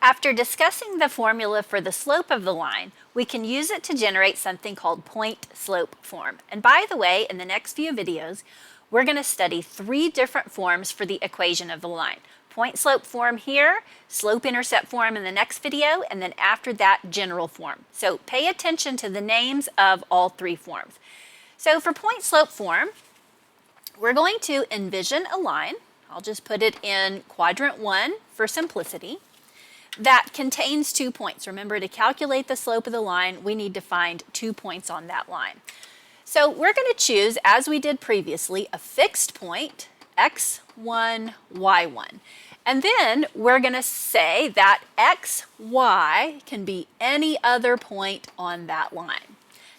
After discussing the formula for the slope of the line, we can use it to generate something called point-slope form. And by the way, in the next few videos, we're going to study 3 different forms for the equation of the line. Point-slope form here, slope-intercept form in the next video, and then after that, general form. So pay attention to the names of all 3 forms. So for point-slope form, we're going to envision a line. I'll just put it in quadrant 1 for simplicity. That contains 2 points. Remember, to calculate the slope of the line, we need to find 2 points on that line. So we're going to choose, as we did previously, a fixed point, x1, y1. And then we're going to say that x, y can be any other point on that line.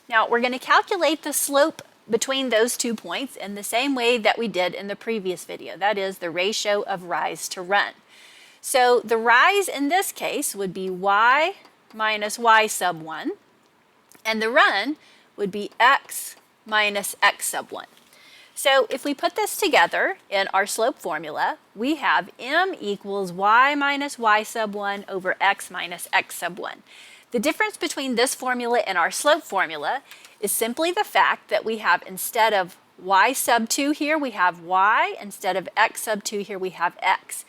Now, we're going to calculate the slope between those 2 points in the same way that we did in the previous video. That is the ratio of rise to run. So the rise in this case would be y minus y sub 1, and the run would be x minus x sub 1. So if we put this together in our slope formula, we have m equals y minus y sub 1 over x minus x sub 1. The difference between this formula and our slope formula is simply the fact that we have, instead of y sub 2 here, we have y. Instead of x sub 2 here, we have x.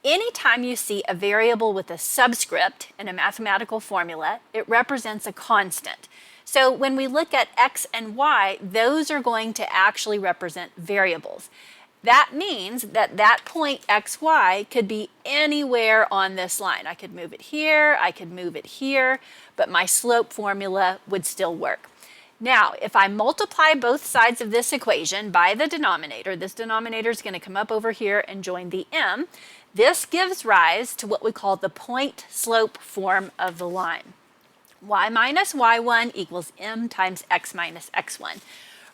Anytime you see a variable with a subscript in a mathematical formula, it represents a constant. So when we look at x and y, those are going to actually represent variables. That means that that point xy could be anywhere on this line. I could move it here, I could move it here, but my slope formula would still work. Now, if I multiply both sides of this equation by the denominator, this denominator is going to come up over here and join the m. This gives rise to what we call the point-slope form of the line. Y minus y1 equals m times x minus x1.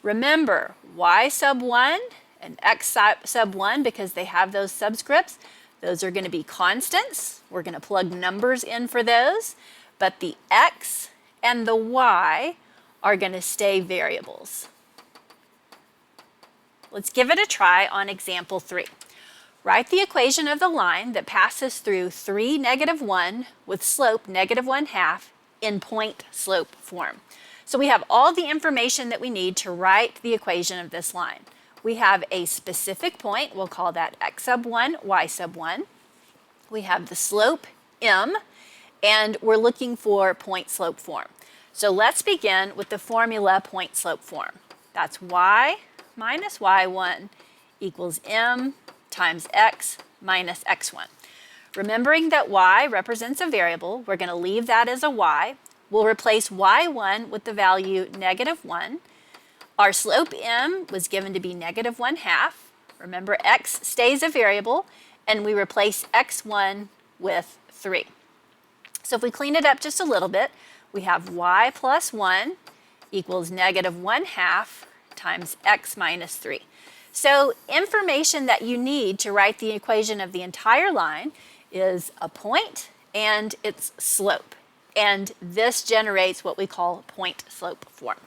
Remember, y sub 1 and x sub 1, because they have those subscripts, those are going to be constants. We're going to plug numbers in for those, but the x and the y are going to stay variables. Let's give it a try on example 3. Write the equation of the line that passes through 3, negative 1 with slope negative 1/2 in point-slope form. So we have all the information that we need to write the equation of this line. We have a specific point, we'll call that x sub 1, y sub 1. We have the slope m, and we're looking for point-slope form. So let's begin with the formula point-slope form. That's y minus y1 equals m times x minus x1. Remembering that y represents a variable, we're going to leave that as a y. We'll replace y1 with the value negative 1. Our slope m was given to be negative 1/2. Remember, x stays a variable, and we replace x1 with 3. So if we clean it up just a little bit, we have y plus 1 equals negative 1/2 times x minus 3. So information that you need to write the equation of the entire line is a point and its slope. And this generates what we call point-slope form.